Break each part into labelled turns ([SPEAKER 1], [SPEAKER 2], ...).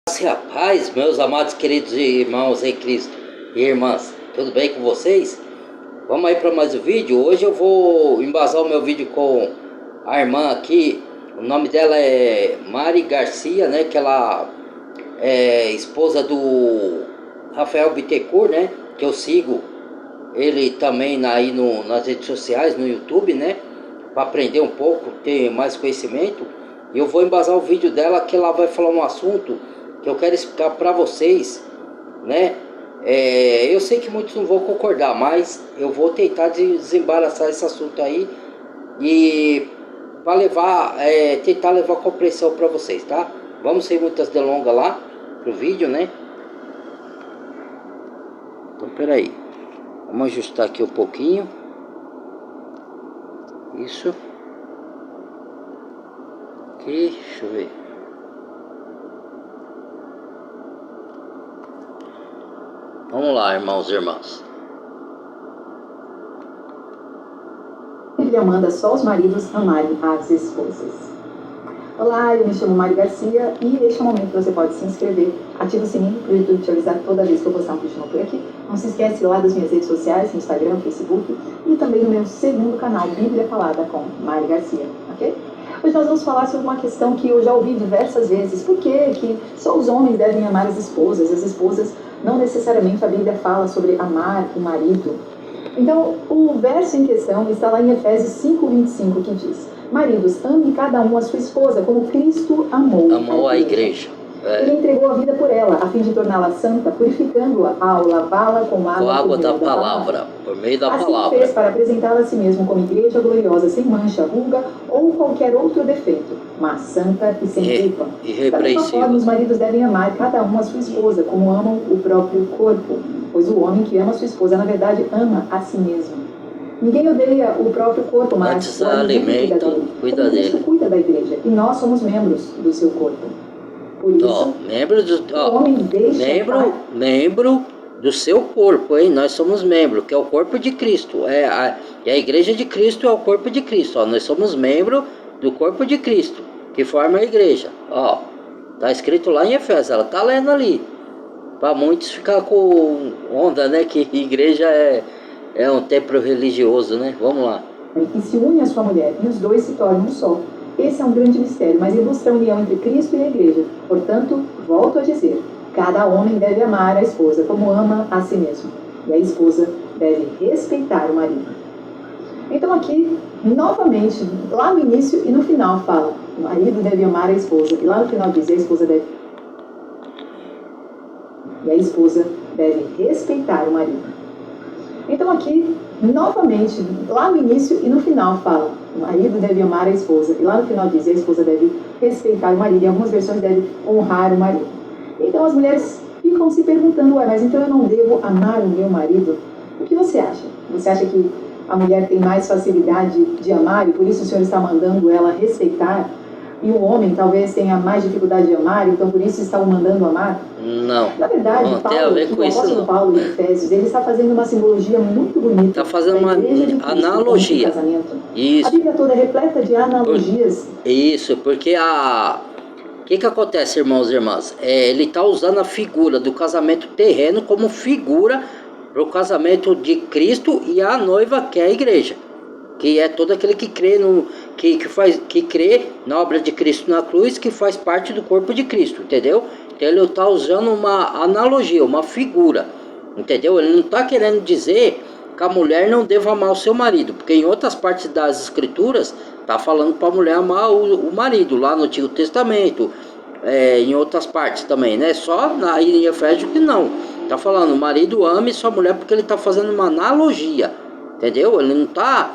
[SPEAKER 1] Graça e a paz, meus amados queridos irmãos em Cristo e irmãs, tudo bem com vocês? Vamos aí para mais um vídeo. Hoje eu vou embasar o meu vídeo com a irmã aqui. O nome dela é Mari Garcia, né? Que ela é esposa do Rafael Bittencourt, né? Que eu sigo ele também aí nas redes sociais, no YouTube, né? Para aprender um pouco, ter mais conhecimento. E eu vou embasar o vídeo dela, que ela vai falar um assunto que eu quero explicar para vocês, né? Eu sei que muitos não vão concordar, mas eu vou tentar desembaraçar esse assunto aí e para levar, tentar levar compreensão para vocês, tá? Vamos sem muitas delongas lá pro vídeo, né? Então, peraí, vamos ajustar aqui um pouquinho. Isso. Aqui, deixa eu ver. Vamos lá, irmãos e irmãs.
[SPEAKER 2] A Bíblia manda só os maridos amarem as esposas. Olá, eu me chamo Mari Garcia e este é o momento que você pode se inscrever. Ativa o sininho para o YouTube te avisar toda vez que eu postar um vídeo novo por aqui. Não se esquece lá das minhas redes sociais, no Instagram, Facebook e também no meu segundo canal, Bíblia Falada com Mari Garcia, ok? Hoje nós vamos falar sobre uma questão que eu já ouvi diversas vezes. Por que só os homens devem amar as esposas não necessariamente a Bíblia fala sobre amar o marido? Então, o verso em questão está lá em Efésios 5:25, que diz: maridos, ame cada um a sua esposa, como Cristo amou
[SPEAKER 1] a igreja.
[SPEAKER 2] Ele entregou a vida por ela, a fim de torná-la santa, purificando-a ao lavá-la com água
[SPEAKER 1] da palavra, por meio da
[SPEAKER 2] assim
[SPEAKER 1] palavra.
[SPEAKER 2] fez para apresentá-la a si mesmo como igreja gloriosa, sem mancha, ruga ou qualquer outro defeito, mas santa e sem culpa. Da mesma forma, os maridos devem amar cada um a sua esposa, como amam o próprio corpo, pois o homem que ama a sua esposa, na verdade, ama a si mesmo. Ninguém odeia o próprio corpo, mas
[SPEAKER 1] antes alimento, cuida dele.
[SPEAKER 2] Cristo cuida da igreja, e nós somos membros do seu corpo. Por isso,
[SPEAKER 1] membro do seu corpo, hein? Nós somos membro, que é o corpo de Cristo. A igreja de Cristo é o corpo de Cristo. Ó. Nós somos membro do corpo de Cristo, que forma a igreja. Ó, tá escrito lá em Efésios, ela tá lendo ali. Para muitos ficar com onda, né? Que igreja é um templo religioso, né? Vamos lá.
[SPEAKER 2] E se une a sua mulher, e os dois se tornam um só. Esse é um grande mistério, mas ilustra a união entre Cristo e a igreja. Portanto, volto a dizer, cada homem deve amar a esposa como ama a si mesmo. E a esposa deve respeitar o marido. Então aqui, novamente, lá no início e no final fala, o marido deve amar a esposa. E lá no final diz, a esposa deve respeitar o marido. Então aqui, novamente, lá no início e no final fala, o marido deve amar a esposa. E lá no final diz, a esposa deve respeitar o marido. Em algumas versões deve honrar o marido. Então as mulheres ficam se perguntando, mas então eu não devo amar o meu marido? O que você acha? Você acha que a mulher tem mais facilidade de amar e por isso o Senhor está mandando ela respeitar? E o homem talvez tenha mais dificuldade de amar, então por isso está o mandando amar?
[SPEAKER 1] Não.
[SPEAKER 2] Na verdade,
[SPEAKER 1] não tem a ver com
[SPEAKER 2] o apóstolo Paulo em Efésios, ele está fazendo uma simbologia muito bonita.
[SPEAKER 1] Está fazendo uma analogia.
[SPEAKER 2] Isso. A Bíblia toda é repleta de analogias.
[SPEAKER 1] Isso, porque o que acontece, irmãos e irmãs? Ele está usando a figura do casamento terreno como figura para o casamento de Cristo e a noiva, que é a igreja. Que é todo aquele que crê que crê na obra de Cristo na cruz, que faz parte do corpo de Cristo, entendeu? Então ele está usando uma analogia, uma figura, entendeu? Ele não está querendo dizer que a mulher não deva amar o seu marido, porque em outras partes das escrituras está falando para a mulher amar o marido, lá no Antigo Testamento, em outras partes também, né? Só em Efésios que não. Está falando, o marido ame sua mulher, porque ele está fazendo uma analogia, entendeu? Ele não está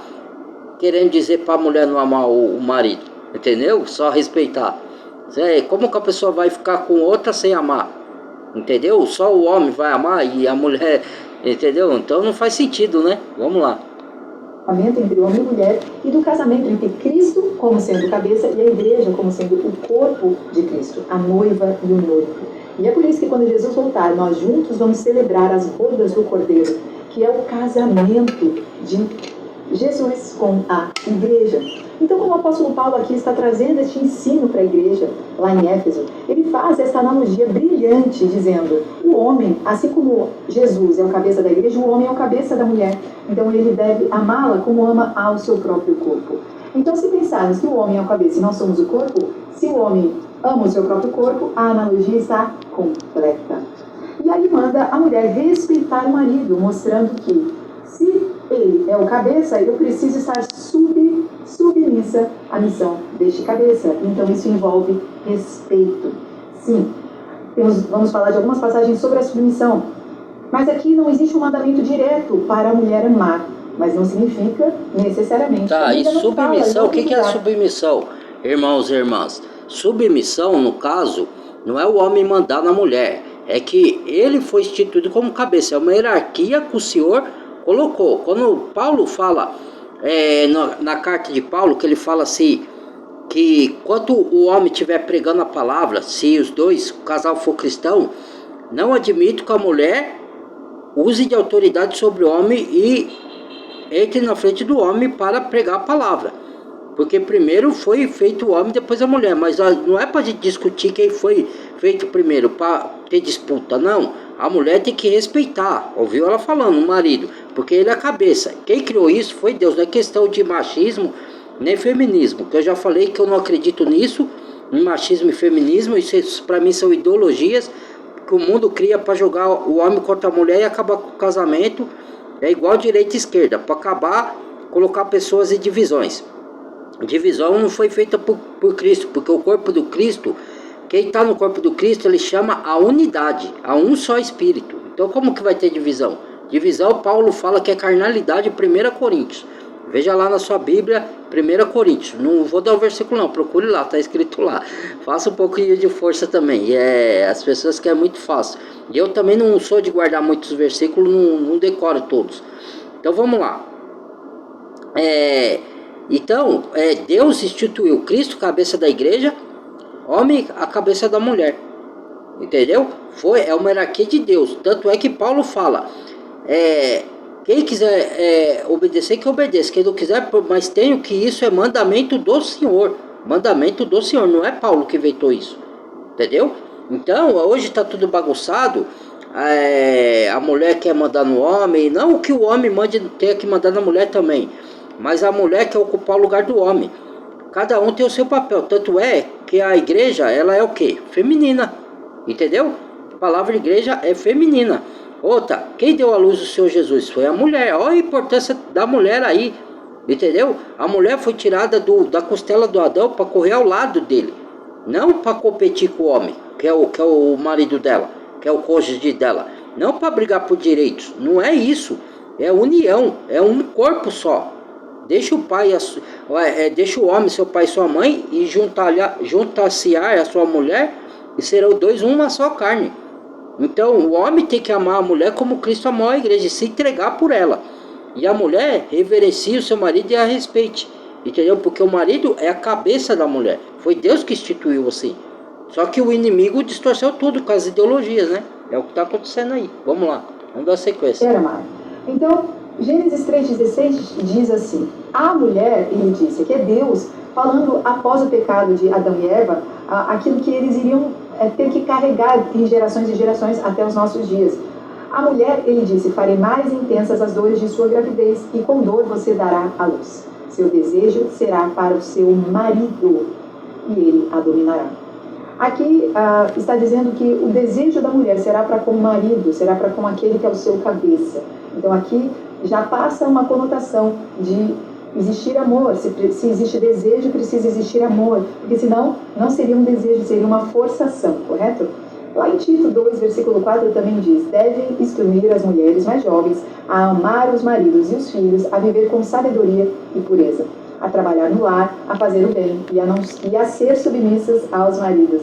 [SPEAKER 1] querendo dizer para a mulher não amar o marido, entendeu? Só respeitar. Como que a pessoa vai ficar com outra sem amar? Entendeu? Só o homem vai amar e a mulher, entendeu? Então não faz sentido, né? Vamos lá.
[SPEAKER 2] Entre homem e mulher, e do casamento entre Cristo como sendo cabeça e a igreja como sendo o corpo de Cristo, a noiva e o noivo. E é por isso que quando Jesus voltar, nós juntos vamos celebrar as bodas do Cordeiro, que é o casamento de Jesus com a igreja. Então, como o apóstolo Paulo aqui está trazendo este ensino para a igreja, lá em Éfeso, ele faz essa analogia brilhante, dizendo, o homem, assim como Jesus é o cabeça da igreja, o homem é o cabeça da mulher. Então, ele deve amá-la como ama ao seu próprio corpo. Então, se pensarmos que o homem é o cabeça e nós somos o corpo, se o homem ama o seu próprio corpo, a analogia está completa. E aí manda a mulher respeitar o marido, mostrando que se ele é o cabeça, eu preciso estar submissa à missão deste cabeça. Então isso envolve respeito. Sim, vamos falar de algumas passagens sobre a submissão. Mas aqui não existe um mandamento direto para a mulher amar, mas não significa necessariamente.
[SPEAKER 1] Tá, e submissão, o que é submissão, irmãos e irmãs? Submissão, no caso, não é o homem mandar na mulher, é que ele foi instituído como cabeça, é uma hierarquia que o Senhor colocou. Quando Paulo fala, na carta de Paulo, que ele fala assim, que quando o homem estiver pregando a palavra, se os dois, o casal for cristão, não admito que a mulher use de autoridade sobre o homem e entre na frente do homem para pregar a palavra. Porque primeiro foi feito o homem, depois a mulher. Mas não é para discutir quem foi feito primeiro, para ter disputa, não. A mulher tem que respeitar, ouviu ela falando, o marido, porque ele é a cabeça. Quem criou isso foi Deus, não é questão de machismo nem feminismo, que eu já falei que eu não acredito nisso, em machismo e feminismo. Isso para mim são ideologias que o mundo cria para jogar o homem contra a mulher e acabar com o casamento. É igual direita e esquerda, para acabar, colocar pessoas em divisões. Divisão não foi feita por Cristo, porque o corpo do Cristo, quem está no corpo do Cristo, ele chama a unidade, a um só Espírito. Então como que vai ter divisão? Divisão, Paulo fala que é carnalidade, 1 Coríntios. Veja lá na sua Bíblia, 1 Coríntios. Não vou dar o versículo não, procure lá, está escrito lá. Faça um pouquinho de força também. As pessoas querem muito fácil. E eu também não sou de guardar muitos versículos, não decoro todos. Então vamos lá. Então, Deus instituiu Cristo, cabeça da igreja, homem, a cabeça da mulher. Entendeu? É uma hierarquia de Deus. Tanto é que Paulo fala, quem quiser obedecer, que obedeça. Quem não quiser, mas tenho que isso é mandamento do Senhor. Mandamento do Senhor, não é Paulo que inventou isso. Entendeu? Então, hoje está tudo bagunçado. A mulher quer mandar no homem. Não que o homem tenha que mandar na mulher também. Mas a mulher quer ocupar o lugar do homem. Cada um tem o seu papel. Tanto é que a igreja, ela é o quê? Feminina. Entendeu? A palavra igreja é feminina. Outra, quem deu à luz o Senhor Jesus? Foi a mulher. Olha a importância da mulher aí. Entendeu? A mulher foi tirada da costela do Adão para correr ao lado dele. Não para competir com o homem, que é o marido dela, que é o cônjuge dela. Não para brigar por direitos. Não é isso. É união. É um corpo só. Deixa o pai, deixa o homem, seu pai e sua mãe, e juntar-se a sua mulher, e serão dois uma só carne. Então o homem tem que amar a mulher como Cristo amou a igreja, e se entregar por ela. E a mulher reverencia o seu marido e a respeite. Entendeu? Porque o marido é a cabeça da mulher. Foi Deus que instituiu assim. Só que o inimigo distorceu tudo com as ideologias, né? É o que está acontecendo aí. Vamos lá, vamos dar sequência.
[SPEAKER 2] Então, Gênesis 3,16 diz assim, a mulher, ele disse, que é Deus falando após o pecado de Adão e Eva, aquilo que eles iriam ter que carregar em gerações e gerações até os nossos dias. A mulher, ele disse, farei mais intensas as dores de sua gravidez, e com dor você dará à luz. Seu desejo será para o seu marido, e ele a dominará. Aqui está dizendo que o desejo da mulher será para com o marido, será para com aquele que é o seu cabeça. Então aqui já passa uma conotação de existir amor. Se existe desejo, precisa existir amor, porque senão não seria um desejo, seria uma forçação, correto? Lá em Tito 2, versículo 4 também diz, devem instruir as mulheres mais jovens a amar os maridos e os filhos, a viver com sabedoria e pureza, a trabalhar no lar, a fazer o bem e a ser submissas aos maridos.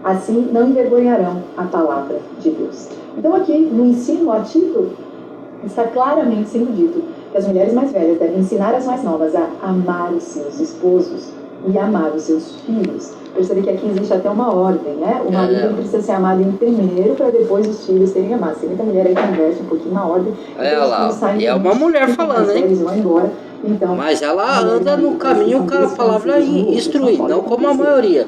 [SPEAKER 2] Assim não envergonharão a palavra de Deus. Então aqui no ensino a Tito está claramente sendo dito que as mulheres mais velhas devem ensinar as mais novas a amar os seus esposos e amar os seus filhos. Percebe que aqui existe até uma ordem, né? O marido precisa ser amado em primeiro para depois os filhos serem amados. Tem muita mulher aí que inverte um pouquinho na ordem.
[SPEAKER 1] E é uma mulher falando, hein?
[SPEAKER 2] Eles vão embora Então,
[SPEAKER 1] mas ela anda no caminho que a palavra instrui, não como a maioria,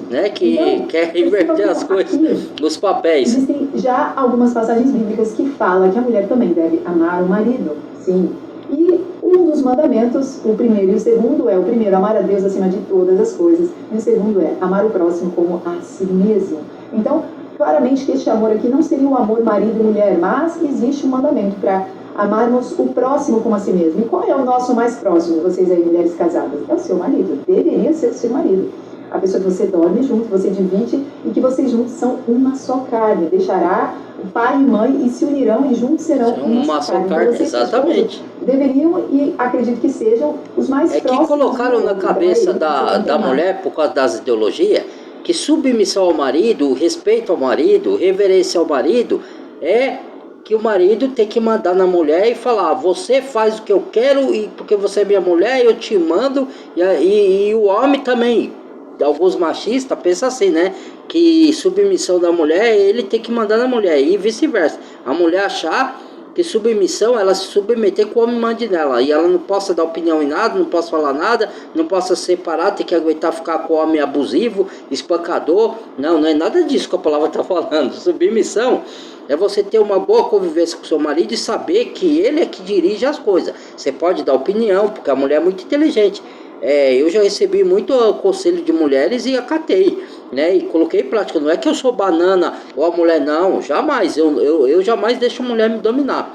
[SPEAKER 1] né, que
[SPEAKER 2] então,
[SPEAKER 1] quer inverter as coisas, os papéis.
[SPEAKER 2] Existem já algumas passagens bíblicas que falam que a mulher também deve amar o marido, sim. E um dos mandamentos, o primeiro e o segundo é: o primeiro, amar a Deus acima de todas as coisas, e o segundo é amar o próximo como a si mesmo. Então, claramente que este amor aqui não seria o amor marido e mulher, mas existe um mandamento para amarmos o próximo como a si mesmo. E qual é o nosso mais próximo, vocês aí, mulheres casadas? É o seu marido, deveria ser o seu marido. A pessoa que você dorme junto, você divide, e que vocês juntos são uma só carne. Deixará o pai e mãe e se unirão e juntos serão uma só carne. Então, vocês,
[SPEAKER 1] exatamente.
[SPEAKER 2] Deveriam, e acredito que sejam, os mais próximos.
[SPEAKER 1] É que colocaram na cabeça da mulher, por causa das ideologias, que submissão ao marido, respeito ao marido, reverência ao marido, é que o marido tem que mandar na mulher e falar: você faz o que eu quero, e porque você é minha mulher, eu te mando. E o homem também, alguns machistas pensam assim, né, que submissão da mulher, ele tem que mandar na mulher, e vice-versa. A mulher achar que submissão, ela se submeter com o homem mande nela, e ela não possa dar opinião em nada, não possa falar nada, não possa separar, tem que aguentar ficar com o homem abusivo, espancador. Não é nada disso que a palavra está falando. Submissão é você ter uma boa convivência com seu marido e saber que ele é que dirige as coisas. Você pode dar opinião, porque a mulher é muito inteligente. Eu já recebi muito conselho de mulheres e acatei, né, e coloquei em prática. Não é que eu sou banana ou a mulher, não, jamais. Eu jamais deixo a mulher me dominar,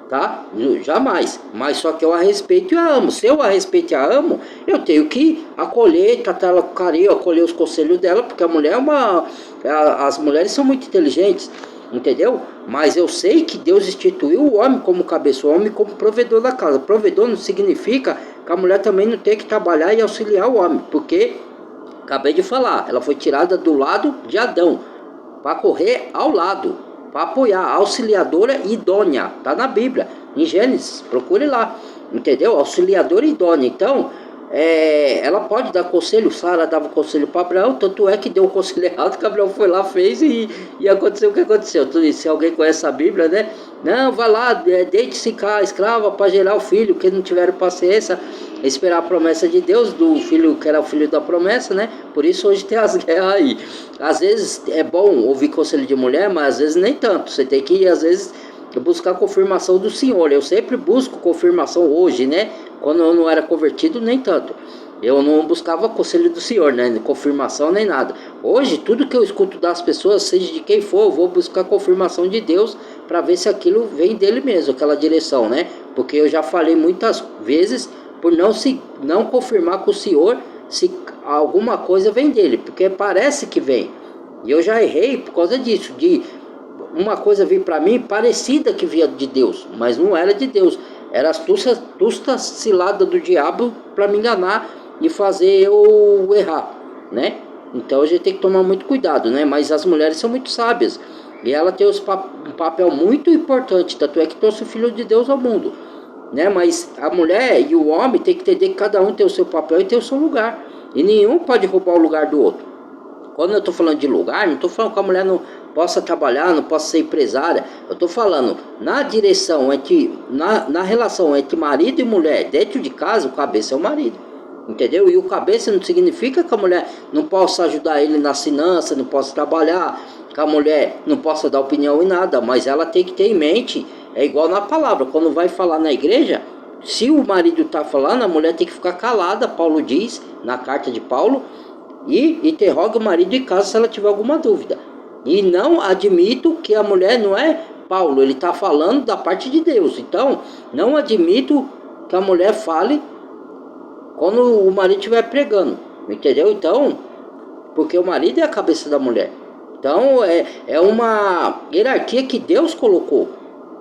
[SPEAKER 1] tá? Jamais. Mas só que eu a respeito e a amo. Se eu a respeito e a amo, eu tenho que acolher, tratar ela com carinho, acolher os conselhos dela, porque a mulher as mulheres são muito inteligentes, entendeu? Mas eu sei que Deus instituiu o homem como cabeça, o homem como provedor da casa. Provedor não significa que a mulher também não tem que trabalhar e auxiliar o homem, porque acabei de falar, ela foi tirada do lado de Adão para correr ao lado, para apoiar, auxiliadora idônea, tá na Bíblia, em Gênesis, procure lá, entendeu? Auxiliadora idônea. Então, ela pode dar conselho. Sara dava conselho para Abraão, tanto é que deu o conselho errado, que Abraão foi lá, fez e aconteceu o que aconteceu. Se alguém conhece a Bíblia, né? Não, vai lá, deite-se cá, escrava para gerar o filho, que não tiveram paciência, esperar a promessa de Deus, do filho que era o filho da promessa, né? Por isso hoje tem as guerras aí. Às vezes é bom ouvir conselho de mulher, mas às vezes nem tanto. Você tem que, às vezes, buscar a confirmação do Senhor. Eu sempre busco confirmação hoje, né? Quando eu não era convertido, nem tanto. Eu não buscava conselho do Senhor, né? Confirmação nem nada. Hoje, tudo que eu escuto das pessoas, seja de quem for, eu vou buscar confirmação de Deus para ver se aquilo vem dele mesmo, aquela direção, né? Porque eu já falei muitas vezes por não confirmar com o Senhor se alguma coisa vem dele, porque parece que vem. E eu já errei por causa disso, de uma coisa vir para mim parecida que vinha de Deus, mas não era de Deus. Era astuta cilada do diabo para me enganar e fazer eu errar, né? Então a gente tem que tomar muito cuidado, né? Mas as mulheres são muito sábias e ela tem um papel muito importante, tanto é que trouxe o Filho de Deus ao mundo, né? Mas a mulher e o homem tem que entender que cada um tem o seu papel e tem o seu lugar, e nenhum pode roubar o lugar do outro. Quando eu estou falando de lugar, não estou falando que a mulher não possa trabalhar, não possa ser empresária. Eu estou falando na direção, na relação entre marido e mulher, dentro de casa, o cabeça é o marido, entendeu? E o cabeça não significa que a mulher não possa ajudar ele na finança, não possa trabalhar, que a mulher não possa dar opinião em nada, mas ela tem que ter em mente, é igual na palavra, quando vai falar na igreja, se o marido está falando, a mulher tem que ficar calada. Paulo diz, na carta de Paulo, e interroga o marido em casa se ela tiver alguma dúvida. E não admito que a mulher não é Paulo, ele está falando da parte de Deus. Então, não admito que a mulher fale quando o marido estiver pregando, entendeu? Então, porque o marido é a cabeça da mulher. Então, é uma hierarquia que Deus colocou,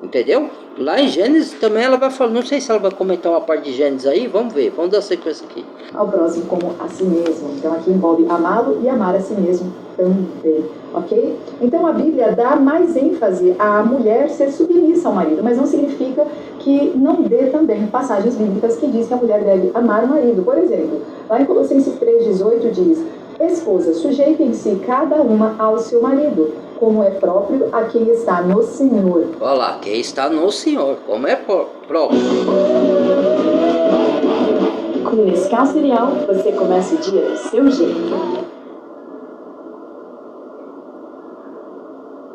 [SPEAKER 1] entendeu? Lá em Gênesis também ela vai falar, não sei se ela vai comentar uma parte de Gênesis aí, vamos ver, vamos dar sequência aqui.
[SPEAKER 2] Ao próximo como a si mesmo. Então aqui envolve amá-lo e amar a si mesmo também, ok? Então a Bíblia dá mais ênfase à mulher ser submissa ao marido, mas não significa que não dê também passagens bíblicas que diz que a mulher deve amar o marido. Por exemplo, lá em Colossenses 3,18 diz: esposas, sujeitem-se cada uma ao seu marido, como é próprio a quem está no Senhor.
[SPEAKER 1] Olha lá, quem está no Senhor, como é próprio.
[SPEAKER 3] No Nescau Cereal, você começa o dia do seu jeito.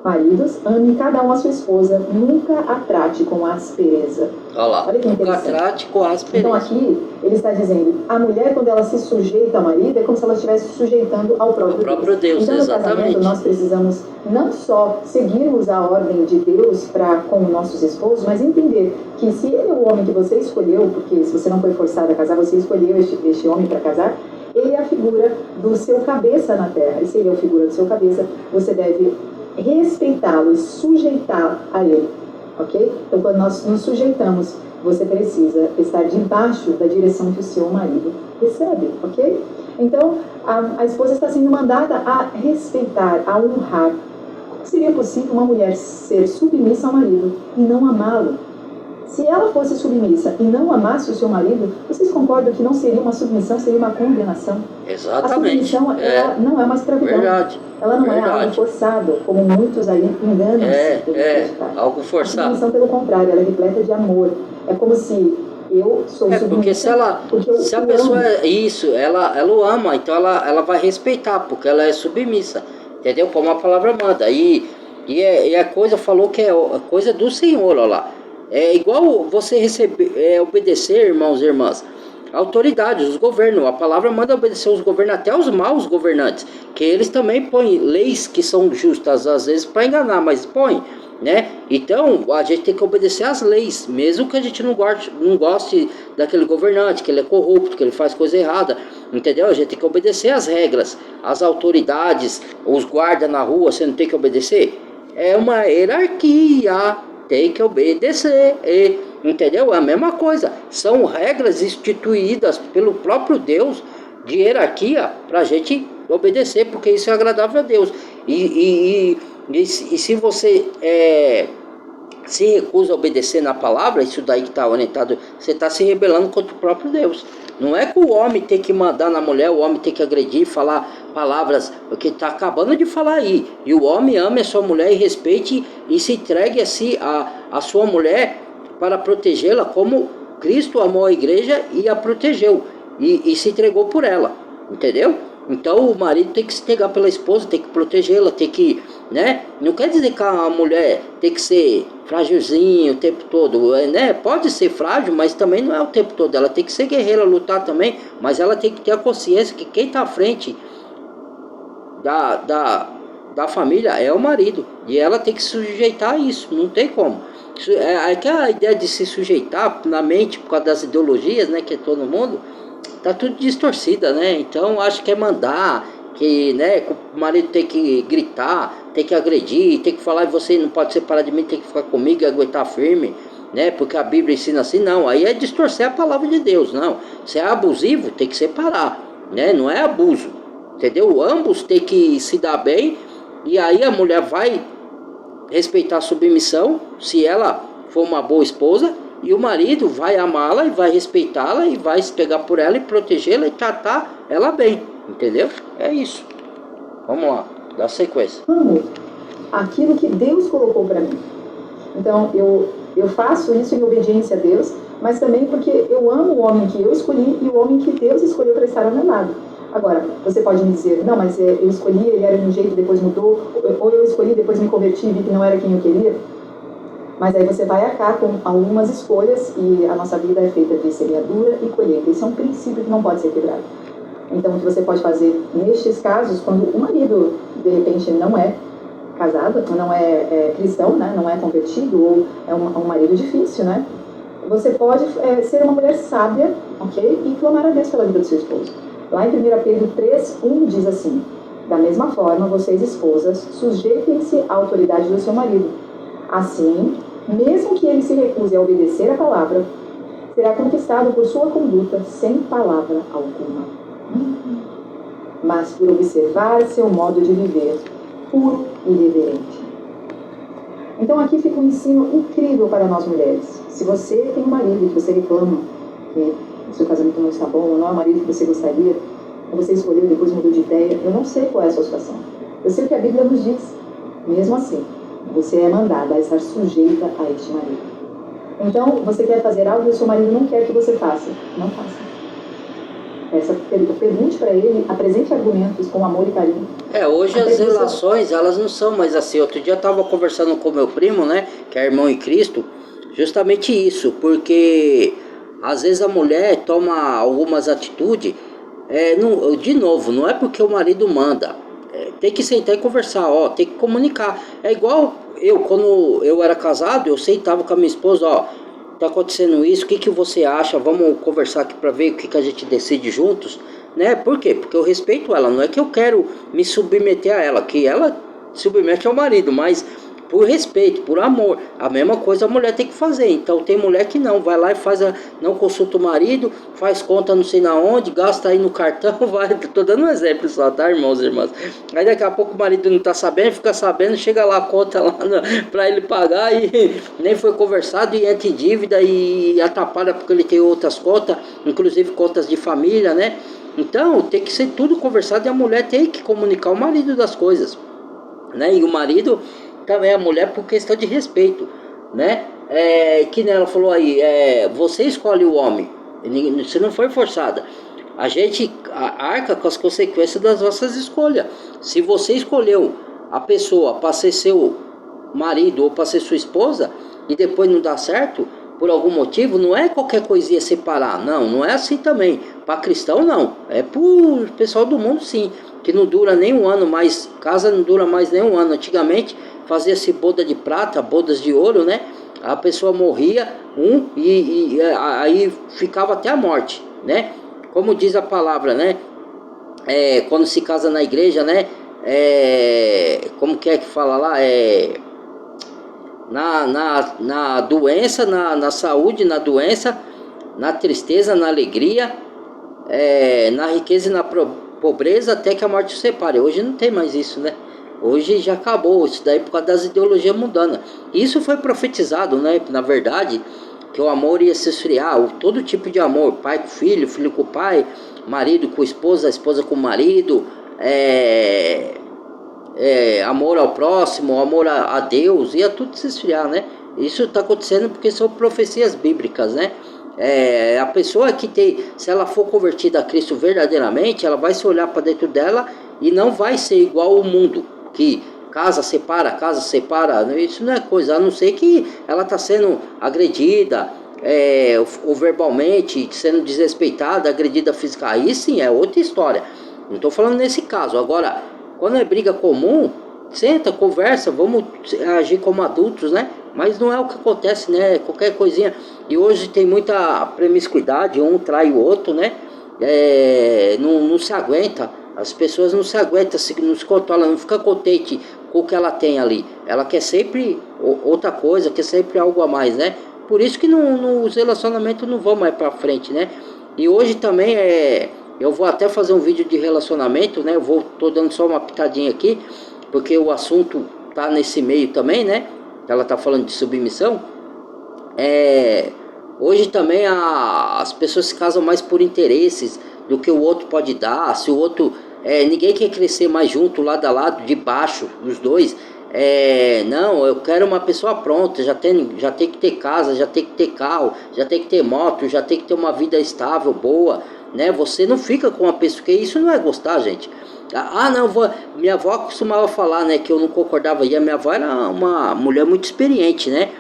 [SPEAKER 2] Maridos, ame cada um a sua esposa, nunca a trate com aspereza.
[SPEAKER 1] Olha lá,
[SPEAKER 2] Olha que
[SPEAKER 1] nunca
[SPEAKER 2] interessante.
[SPEAKER 1] trate com aspereza.
[SPEAKER 2] Então aqui ele está dizendo, a mulher quando ela se sujeita ao marido é como se ela estivesse se sujeitando ao próprio Deus. Então no casamento nós precisamos não só seguirmos a ordem de Deus para com nossos esposos, mas entender que se ele é o homem que você escolheu, porque se você não foi forçado a casar, você escolheu este homem para casar, ele é a figura do seu cabeça na terra. E se ele é a figura do seu cabeça, você deve respeitá-lo e sujeitar a ele, ok? Então quando nós nos sujeitamos, você precisa estar debaixo da direção que o seu marido recebe, ok? Então a esposa está sendo mandada a respeitar, a honrar. Como seria possível uma mulher ser submissa ao marido e não amá-lo? Se ela fosse submissa e não amasse o seu marido, vocês concordam que não seria uma submissão, seria uma condenação?
[SPEAKER 1] Exatamente.
[SPEAKER 2] A submissão ela não é uma escravidão.
[SPEAKER 1] Verdade.
[SPEAKER 2] Ela não é algo forçado, como muitos aí enganam-se.
[SPEAKER 1] Algo forçado.
[SPEAKER 2] A submissão, pelo contrário, ela é repleta de amor. É como se eu sou submissa.
[SPEAKER 1] Porque se a pessoa é isso, ela o ama, então ela vai respeitar, porque ela é submissa. Entendeu? Como a palavra manda. E a coisa falou que é coisa do Senhor, olha lá. É igual você obedecer, irmãos e irmãs, autoridades, os governos. A palavra manda obedecer os governos, até os maus governantes, que eles também põem leis que são justas, às vezes para enganar, mas põem, né? Então a gente tem que obedecer às leis, mesmo que a gente não goste daquele governante, que ele é corrupto, que ele faz coisa errada, entendeu? A gente tem que obedecer às regras, às autoridades, os guardas na rua, você não tem que obedecer? É uma hierarquia. Tem que obedecer, entendeu? É a mesma coisa. São regras instituídas pelo próprio Deus de hierarquia para a gente obedecer, porque isso é agradável a Deus. E se você se recusa a obedecer na palavra, isso daí que está orientado, você está se rebelando contra o próprio Deus. Não é que o homem tem que mandar na mulher, o homem tem que agredir, falar palavras, porque está acabando de falar aí. E o homem ame a sua mulher e respeite e se entregue a sua mulher para protegê-la, como Cristo amou a igreja e a protegeu. E se entregou por ela, entendeu? Então o marido tem que se entregar pela esposa, tem que protegê-la, tem que, né? Não quer dizer que a mulher tem que ser frágilzinho o tempo todo, né? Pode ser frágil, mas também não é o tempo todo. Ela tem que ser guerreira, lutar também, mas ela tem que ter a consciência que quem está à frente da família é o marido, e ela tem que se sujeitar a isso, não tem como. Aquela ideia de se sujeitar na mente por causa das ideologias, né, que é todo mundo, tá tudo distorcida, né? Então acho que é mandar, que, né, o marido tem que gritar, tem que agredir, tem que falar, você não pode separar de mim, tem que ficar comigo e aguentar firme, né? Porque a Bíblia ensina assim, não. Aí é distorcer a palavra de Deus, não. Se é abusivo, tem que separar, né? Não é abuso, entendeu? Ambos tem que se dar bem, e aí a mulher vai respeitar a submissão, se ela for uma boa esposa, e o marido vai amá-la e vai respeitá-la e vai se pegar por ela e protegê-la e tratar ela bem, entendeu? É isso. Vamos lá, dá sequência.
[SPEAKER 2] Amo aquilo que Deus colocou para mim. Então eu faço isso em obediência a Deus, mas também porque eu amo o homem que eu escolhi e o homem que Deus escolheu para estar ao meu lado. Agora, você pode me dizer, não, mas eu escolhi, ele era de um jeito, depois mudou, ou eu escolhi, depois me converti e vi que não era quem eu queria. Mas aí você vai cá com algumas escolhas, e a nossa vida é feita de semeadura e colheita. Isso é um princípio que não pode ser quebrado. Então, o que você pode fazer nestes casos, quando o marido, de repente, não é casado, não é cristão, né, não é convertido, ou é um marido difícil, né? Você pode ser uma mulher sábia, ok? E clamar a Deus pela vida do seu esposo. Lá em 1 Pedro 3:1 diz assim: da mesma forma, vocês, esposas, sujeitem-se à autoridade do seu marido. Assim, mesmo que ele se recuse a obedecer a palavra, será conquistado por sua conduta sem palavra alguma, mas por observar seu modo de viver, puro e reverente. Então aqui fica um ensino incrível para nós mulheres. Se você tem um marido que você reclama que o seu casamento não está bom, ou não é o marido que você gostaria, ou você escolheu e depois mudou de ideia, eu não sei qual é a sua situação. Eu sei o que a Bíblia nos diz. Mesmo assim, você é mandada a estar sujeita a este marido. Então, você quer fazer algo e o seu marido não quer que você faça. Não faça. Pergunte para ele, apresente argumentos com amor e carinho.
[SPEAKER 1] Hoje as relações, elas não são mais assim. Outro dia eu estava conversando com meu primo, né, que é irmão em Cristo, justamente isso, porque às vezes a mulher toma algumas atitudes, de novo, não é porque o marido manda, tem que sentar e conversar, tem que comunicar. É igual quando eu era casado, eu sentava com a minha esposa, tá acontecendo isso, o que você acha? Vamos conversar aqui para ver o que a gente decide juntos, né? Por quê? Porque eu respeito ela, não é que eu quero me submeter a ela, que ela submete ao marido, mas por respeito, por amor. A mesma coisa a mulher tem que fazer. Então tem mulher que não, vai lá e não consulta o marido, faz conta não sei na onde, gasta aí no cartão, vai. Tô dando um exemplo só, tá, irmãos e irmãs? Aí daqui a pouco o marido não tá sabendo, fica sabendo, chega lá a conta lá pra ele pagar e nem foi conversado e entra em dívida e atrapalha porque ele tem outras contas, inclusive contas de família, né? Então tem que ser tudo conversado e a mulher tem que comunicar ao marido das coisas, né? E o marido também, a mulher, por questão de respeito, né? Que nem ela falou aí, você escolhe o homem, você não foi forçada. A gente arca com as consequências das nossas escolhas. Se você escolheu a pessoa para ser seu marido ou para ser sua esposa e depois não dá certo, por algum motivo, não é qualquer coisinha separar, não é assim também. Para cristão não, é para o pessoal do mundo sim, que não dura nem um ano mais, casa não dura mais nem um ano. Antigamente fazia-se boda de prata, bodas de ouro, né? A pessoa morria e aí ficava até a morte, né? Como diz a palavra, né? Quando se casa na igreja, né? Como que fala lá? Na doença, na saúde, na doença, na tristeza, na alegria, na riqueza e na pobreza, até que a morte o separe. Hoje não tem mais isso, né? Hoje já acabou isso daí por causa das ideologias mundanas. Isso foi profetizado, né? Na verdade, que o amor ia se esfriar, todo tipo de amor, pai com filho, filho com pai, marido com esposa, esposa com marido, amor ao próximo, amor a Deus, ia tudo se esfriar, né? Isso está acontecendo porque são profecias bíblicas, né? A pessoa que se ela for convertida a Cristo verdadeiramente, ela vai se olhar para dentro dela e não vai ser igual ao mundo, que casa separa, isso não é coisa, a não ser que ela está sendo agredida, ou verbalmente, sendo desrespeitada, agredida fisicamente, aí sim é outra história, não estou falando nesse caso. Agora, quando é briga comum, senta, conversa, vamos agir como adultos, né? Mas não é o que acontece, né? Qualquer coisinha. E hoje tem muita promiscuidade, um trai o outro, né? Não se aguenta. As pessoas não se aguentam, não se controlam, não fica contente com o que ela tem ali. Ela quer sempre outra coisa, quer sempre algo a mais, né? Por isso que os relacionamentos não vão mais pra frente, né? E hoje também eu vou até fazer um vídeo de relacionamento, né? Tô dando só uma pitadinha aqui, porque o assunto tá nesse meio também, né? Ela tá falando de submissão. Hoje também as pessoas se casam mais por interesses do que o outro pode dar. Se o outro, ninguém quer crescer mais junto, lado a lado, de baixo, os dois. Não, eu quero uma pessoa pronta, já tem que ter casa, já tem que ter carro, já tem que ter moto, já tem que ter uma vida estável, boa, né? Você não fica com uma pessoa, porque isso não é gostar, gente. Minha avó costumava falar, né, que eu não concordava, e a minha avó era uma mulher muito experiente, né?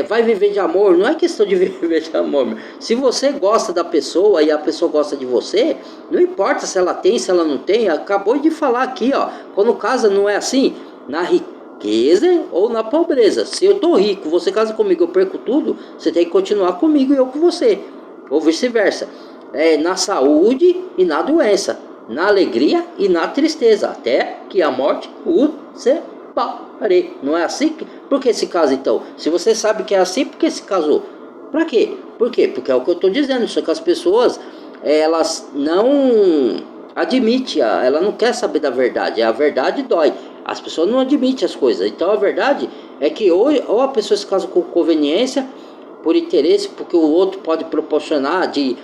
[SPEAKER 1] Vai viver de amor, não é questão de viver de amor. Se você gosta da pessoa e a pessoa gosta de você, não importa se ela tem, se ela não tem. Acabou de falar aqui, quando casa não é assim, na riqueza ou na pobreza. Se eu tô rico, você casa comigo, eu perco tudo, você tem que continuar comigo e eu com você, ou vice-versa. Na saúde e na doença, na alegria e na tristeza, até que a morte o separe. Não é assim? Por que se casa então? Se você sabe que é assim, por que se casou? Pra quê? Por quê? Porque é o que eu estou dizendo. Só que as pessoas, elas não admitem, ela não quer saber da verdade. A verdade dói. As pessoas não admitem as coisas. Então a verdade é que ou a pessoa se casa com conveniência, por interesse, porque o outro pode proporcionar de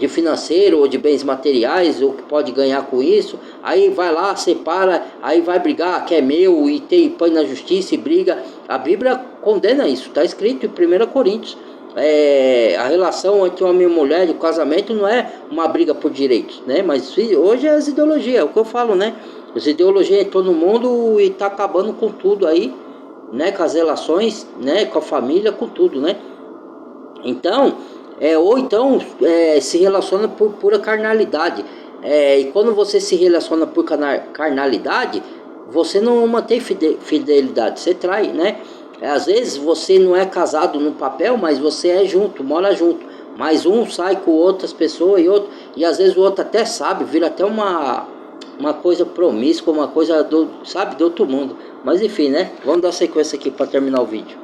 [SPEAKER 1] financeiro ou de bens materiais, ou que pode ganhar com isso, aí vai lá, separa, aí vai brigar, que é meu, e põe na justiça e briga. A Bíblia condena isso, está escrito em 1 Coríntios, a relação entre homem e mulher, o casamento não é uma briga por direitos, né? Mas hoje é as ideologias, é o que eu falo, né? As ideologias entrou no mundo e tá acabando com tudo aí, né? Com as relações, né? Com a família, com tudo, né? Então, ou então se relaciona por pura carnalidade. E quando você se relaciona por carnalidade, você não mantém fidelidade, você trai, né? Às vezes você não é casado no papel, mas você é junto, mora junto. Mas um sai com outras pessoas e às vezes o outro até sabe, vira até uma coisa promíscua, uma coisa de outro mundo. Mas enfim, né? Vamos dar sequência aqui para terminar o vídeo.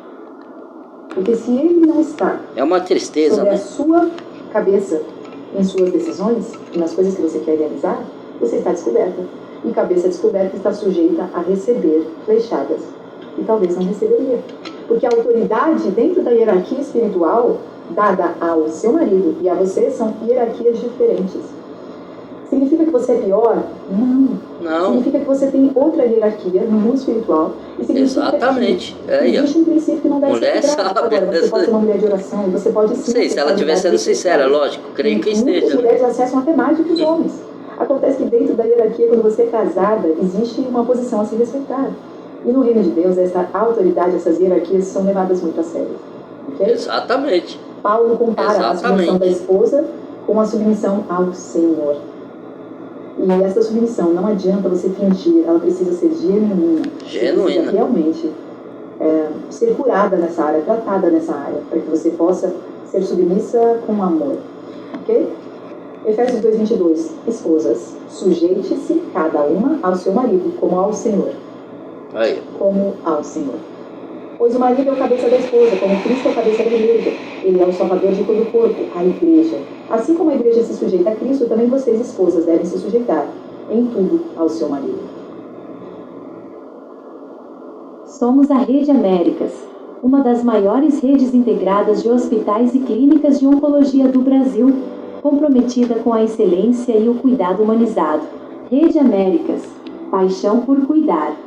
[SPEAKER 2] Porque se ele não está
[SPEAKER 1] É uma tristeza,
[SPEAKER 2] sobre
[SPEAKER 1] né?
[SPEAKER 2] a sua cabeça, em suas decisões, nas coisas que você quer realizar, você está descoberta. E cabeça descoberta está sujeita a receber flechadas. E talvez não receberia. Porque a autoridade dentro da hierarquia espiritual dada ao seu marido e a você são hierarquias diferentes. Significa que você é pior? Não. Significa que você tem outra hierarquia no mundo espiritual. E significa
[SPEAKER 1] Exatamente.
[SPEAKER 2] Que existe um princípio que não deve
[SPEAKER 1] mulher
[SPEAKER 2] ser quebrado.
[SPEAKER 1] sabe.
[SPEAKER 2] Agora, você pode ser uma mulher de oração e você pode sim...
[SPEAKER 1] Sei, se ela estiver sendo sincera, lógico. Creio que esteja.
[SPEAKER 2] Muitas mulheres acessam até mais do que os homens. Acontece que dentro da hierarquia, quando você é casada, existe uma posição a se respeitar. E no reino de Deus, essa autoridade, essas hierarquias são levadas muito a sério. Okay?
[SPEAKER 1] Exatamente.
[SPEAKER 2] Paulo compara a submissão da esposa com a submissão ao Senhor. E essa submissão não adianta você fingir, ela precisa ser genuína.
[SPEAKER 1] Genuína.
[SPEAKER 2] Precisa realmente ser curada nessa área, tratada nessa área, para que você possa ser submissa com amor. Ok? Efésios 2:22. Esposas, sujeite-se cada uma ao seu marido, como ao Senhor.
[SPEAKER 1] Aí.
[SPEAKER 2] Como ao Senhor. Pois o marido é o cabeça da esposa, como Cristo é o cabeça da igreja. Ele é o salvador de todo o corpo, a igreja. Assim como a igreja se sujeita a Cristo, também vocês, esposas, devem se sujeitar em tudo ao seu marido.
[SPEAKER 4] Somos a Rede Américas, uma das maiores redes integradas de hospitais e clínicas de oncologia do Brasil, comprometida com a excelência e o cuidado humanizado. Rede Américas, paixão por cuidar.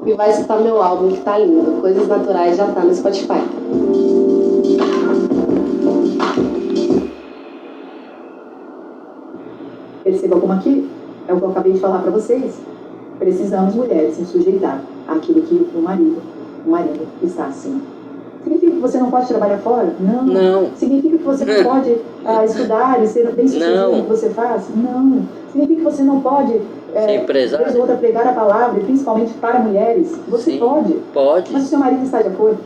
[SPEAKER 3] E vai escutar meu álbum que tá lindo. Coisas Naturais já tá no Spotify.
[SPEAKER 2] Perceba como aqui é o que eu acabei de falar para vocês. Precisamos, mulheres, se sujeitar àquilo que o marido está acima. Significa que você não pode trabalhar fora?
[SPEAKER 1] Não.
[SPEAKER 2] Significa que você não pode estudar e ser bem sucedido no que você faz? Não. Significa que você não pode vez ou outra pregar a palavra, e principalmente para mulheres? Você pode.
[SPEAKER 1] Pode.
[SPEAKER 2] Mas o seu marido está de acordo?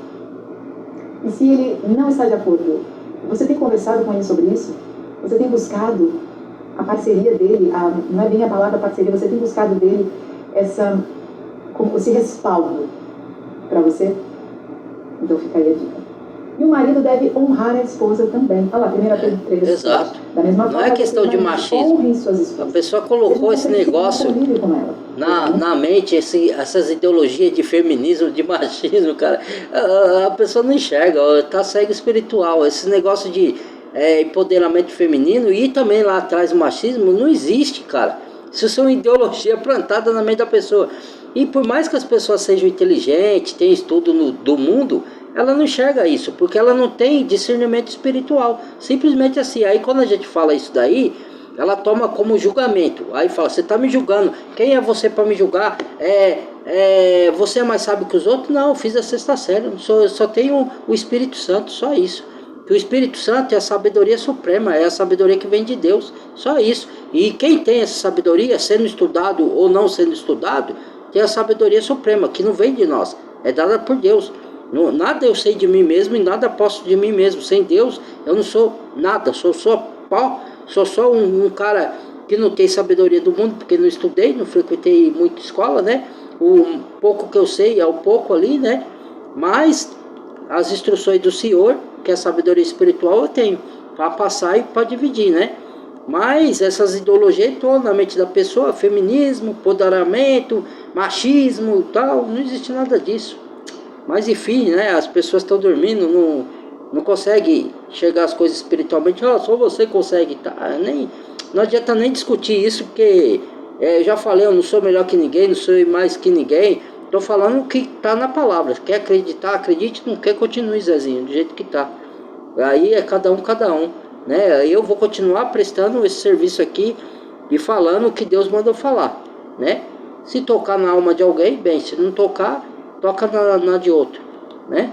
[SPEAKER 2] E se ele não está de acordo, você tem conversado com ele sobre isso? Você tem buscado a parceria dele, não é bem a palavra parceria, você tem buscado dele esse respaldo para você? Então fica aí a dica. E o marido deve honrar a esposa também. Olha lá, 1 Pedro 3.
[SPEAKER 1] Exato.
[SPEAKER 2] Da mesma
[SPEAKER 1] não é questão de machismo. A pessoa colocou esse negócio na mente, essas ideologias de feminismo, de machismo, cara. A pessoa não enxerga, tá cego espiritual. Esse negócio de empoderamento feminino e também lá atrás o machismo não existe, cara. Isso são ideologia plantada na mente da pessoa. E por mais que as pessoas sejam inteligentes, tenham estudo do mundo, ela não enxerga isso, porque ela não tem discernimento espiritual. Simplesmente assim. Aí quando a gente fala isso daí, ela toma como julgamento. Aí fala, você está me julgando. Quem é você para me julgar? Você é mais sábio que os outros? Não, eu fiz a sexta série. Eu só tenho o Espírito Santo, só isso. Que o Espírito Santo é a sabedoria suprema, é a sabedoria que vem de Deus. Só isso. E quem tem essa sabedoria, sendo estudado ou não sendo estudado, tem a sabedoria suprema, que não vem de nós. É dada por Deus. Nada eu sei de mim mesmo e nada posso de mim mesmo. Sem Deus eu não sou nada, sou só pó, sou só um cara que não tem sabedoria do mundo, porque não estudei, não frequentei muita escola, né? O pouco que eu sei é o pouco ali, né? Mas as instruções do Senhor, que é a sabedoria espiritual, eu tenho para passar e para dividir, né? Mas essas ideologias estão na mente da pessoa, feminismo, empoderamento, machismo e tal, não existe nada disso. Mas enfim, né, as pessoas estão dormindo, não conseguem chegar às coisas espiritualmente. Só você consegue, tá? Não adianta nem discutir isso, porque eu já falei, eu não sou melhor que ninguém, não sou mais que ninguém. Tô falando o que tá na palavra. Quer acreditar, acredite, não quer, continue, Zezinho, do jeito que tá. Aí é cada um, né? Aí eu vou continuar prestando esse serviço aqui e falando o que Deus mandou falar, né? Se tocar na alma de alguém, bem, se não tocar, toca na de outro, né?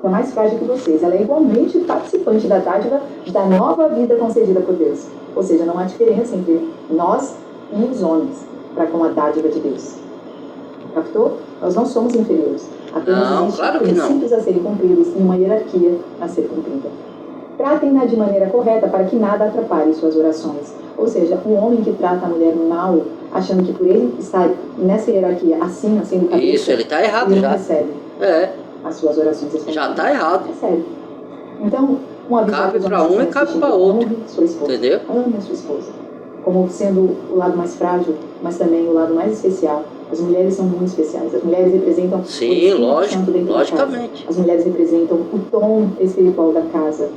[SPEAKER 2] É mais frágil que vocês. Ela é igualmente participante da dádiva da nova vida concedida por Deus. Ou seja, não há diferença entre nós e os homens para com a dádiva de Deus. Captou? Nós não somos inferiores. Apenas
[SPEAKER 1] Não,
[SPEAKER 2] existem
[SPEAKER 1] claro que não.
[SPEAKER 2] princípios a serem cumpridos e uma hierarquia a ser cumprida. Tratem-na de maneira correta para que nada atrapalhe suas orações. Ou seja, um homem que trata a mulher mal, achando que por ele estar nessa hierarquia acima, sendo cabeça,
[SPEAKER 1] Isso, ele tá errado
[SPEAKER 2] ele
[SPEAKER 1] já.
[SPEAKER 2] não recebe as suas orações.
[SPEAKER 1] Já tá errado.
[SPEAKER 2] Recebe. Então, um aviso
[SPEAKER 1] Cabe
[SPEAKER 2] aos
[SPEAKER 1] para
[SPEAKER 2] homens
[SPEAKER 1] um e
[SPEAKER 2] que
[SPEAKER 1] cabe
[SPEAKER 2] assistem,
[SPEAKER 1] para outro.
[SPEAKER 2] honre sua esposa.
[SPEAKER 1] Entendeu?
[SPEAKER 2] Ame a sua esposa. Como sendo o lado mais frágil, mas também o lado mais especial. As mulheres são muito especiais. As mulheres representam o
[SPEAKER 1] Sim,
[SPEAKER 2] Espírito
[SPEAKER 1] lógico,
[SPEAKER 2] Santo dentro da
[SPEAKER 1] logicamente.
[SPEAKER 2] casa. As mulheres representam o tom espiritual da casa.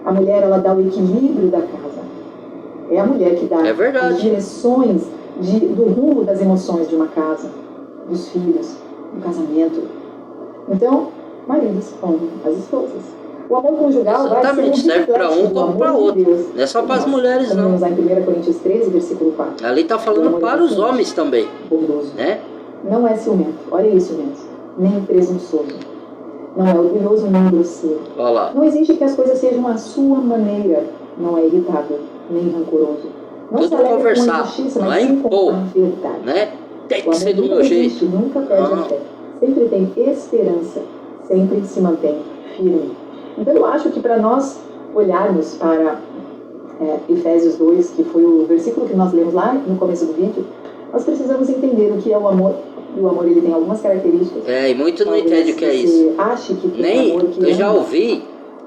[SPEAKER 2] A mulher, ela dá o equilíbrio da casa. É a mulher que dá as direções do rumo das emoções de uma casa, dos filhos, do casamento. Então, maridos, honrem as esposas. O amor conjugal
[SPEAKER 1] Exatamente,
[SPEAKER 2] vai ser
[SPEAKER 1] serve para um como para outro. Não é só para as mulheres, não.
[SPEAKER 2] Vamos lá em 1 Coríntios 13, versículo 4.
[SPEAKER 1] Ali está falando para os homens também.
[SPEAKER 2] Bondoso.
[SPEAKER 1] Né?
[SPEAKER 2] Não é ciumento, olha isso, gente. Nem presunçoso. Não é orgulhoso, nem grosseiro.
[SPEAKER 1] Olha lá.
[SPEAKER 2] Não exige que as coisas sejam à sua maneira. Não é irritável, nem rancoroso. Não
[SPEAKER 1] tudo
[SPEAKER 2] se alegra
[SPEAKER 1] conversar,
[SPEAKER 2] com injustiça,
[SPEAKER 1] não
[SPEAKER 2] mas
[SPEAKER 1] é
[SPEAKER 2] sim
[SPEAKER 1] impor,
[SPEAKER 2] com a verdade.
[SPEAKER 1] né? Tem que
[SPEAKER 2] O
[SPEAKER 1] ser do
[SPEAKER 2] amor
[SPEAKER 1] meu
[SPEAKER 2] nunca desiste,
[SPEAKER 1] jeito.
[SPEAKER 2] nunca perde a fé. Sempre tem esperança. Sempre se mantém firme. Então eu acho que para nós olharmos para Efésios 2, que foi o versículo que nós lemos lá no começo do vídeo, nós precisamos entender o que é o amor. E o amor, ele tem algumas características.
[SPEAKER 1] E muito não entende o que é isso.
[SPEAKER 2] Você acha que tem amor que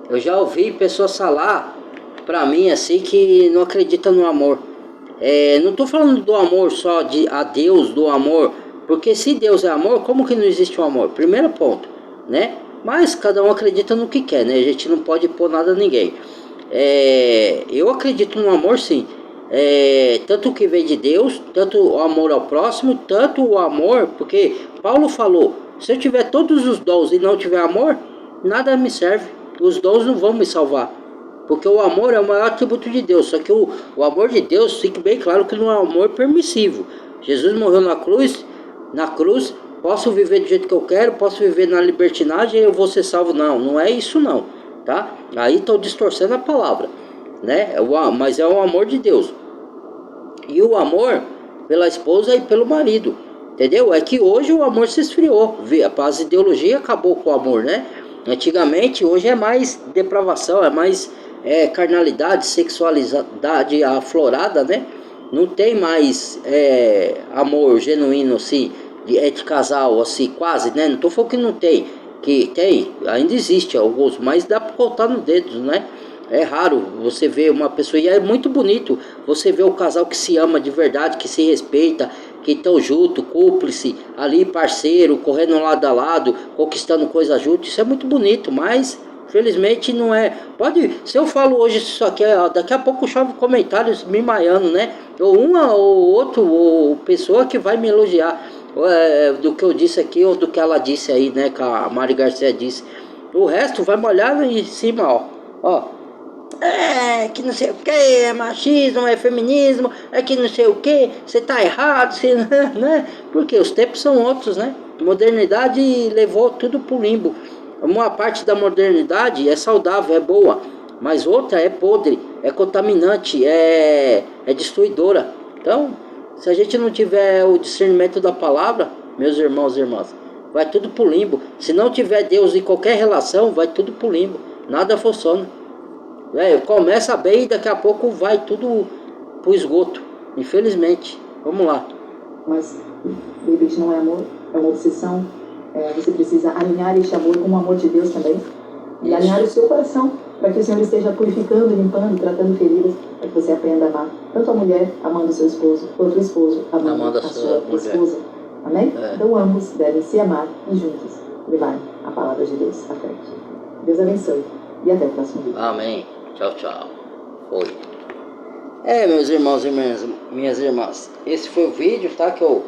[SPEAKER 1] eu já ouvi pessoas falar pra mim assim que não acredita no amor. Não estou falando do amor só a Deus, do amor, porque se Deus é amor, como que não existe o amor? Primeiro ponto, né? Mas cada um acredita no que quer, né? A gente não pode pôr nada a ninguém. Eu acredito no amor, sim. Tanto que vem de Deus, tanto o amor ao próximo, tanto o amor, porque Paulo falou, se eu tiver todos os dons e não tiver amor, nada me serve. Os dons não vão me salvar. Porque o amor é o maior atributo de Deus. Só que o amor de Deus, fique bem claro que não é um amor permissivo. Jesus morreu na cruz, posso viver do jeito que eu quero, posso viver na libertinagem e eu vou ser salvo. Não é isso não, tá? Aí estou distorcendo a palavra, né? Mas é o amor de Deus. E o amor pela esposa e pelo marido, entendeu? É que hoje o amor se esfriou. As ideologias acabou com o amor, né? Antigamente, hoje é mais depravação, é mais carnalidade, sexualidade aflorada, né? Não tem mais amor genuíno assim, de casal assim, quase, né? Não tô falando que não tem, que tem, ainda existe alguns, mas dá para contar nos dedos, né? É raro você ver uma pessoa, e é muito bonito você ver o casal que se ama de verdade, que se respeita, que estão junto, cúmplice, ali parceiro, correndo lado a lado, conquistando coisa junto. Isso é muito bonito, mas felizmente não é. Se eu falo hoje isso aqui, daqui a pouco chove comentários me maiando, né? Ou uma ou outro, ou pessoa que vai me elogiar do que eu disse aqui, ou do que ela disse aí, né? Que a Mari Garcia disse. O resto vai molhar em cima, ó. Que não sei o que, é machismo, é feminismo, que não sei o que, você tá errado, você, né? Porque os tempos são outros, né? Modernidade levou tudo pro limbo. Uma parte da modernidade é saudável, é boa, mas outra é podre, é contaminante, é destruidora. Então, se a gente não tiver o discernimento da palavra, meus irmãos e irmãs, vai tudo pro limbo. Se não tiver Deus em qualquer relação, vai tudo pro limbo, nada funciona. Começa bem e daqui a pouco vai tudo pro esgoto, infelizmente. Vamos lá.
[SPEAKER 2] Mas, de repente, não é amor, é uma obsessão. Você precisa alinhar este amor com o amor de Deus também. E alinhar o seu coração, para que o Senhor esteja purificando, limpando, tratando feridas, para que você aprenda a amar. Tanto a mulher amando o seu esposo, quanto o esposo amando a sua esposa. Amém? Então ambos devem se amar e juntos levar a palavra de Deus à frente. Deus abençoe. E até o próximo vídeo.
[SPEAKER 1] Amém. Tchau. Foi. Meus irmãos e minhas irmãs, esse foi o vídeo, tá? Que eu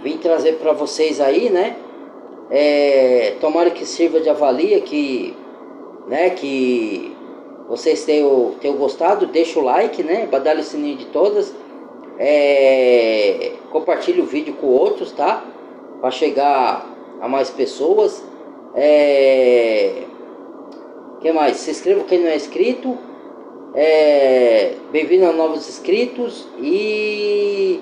[SPEAKER 1] vim trazer para vocês aí, né? Tomara que sirva de avalia, que vocês tenham gostado. Deixa o like, né? Badalha o sininho de todas. Compartilhe o vídeo com outros, tá? Para chegar a mais pessoas. Que mais? Se inscreva quem não é inscrito. Bem-vindo a novos inscritos. E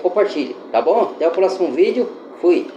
[SPEAKER 1] compartilhe, tá bom? Até o próximo vídeo. Fui.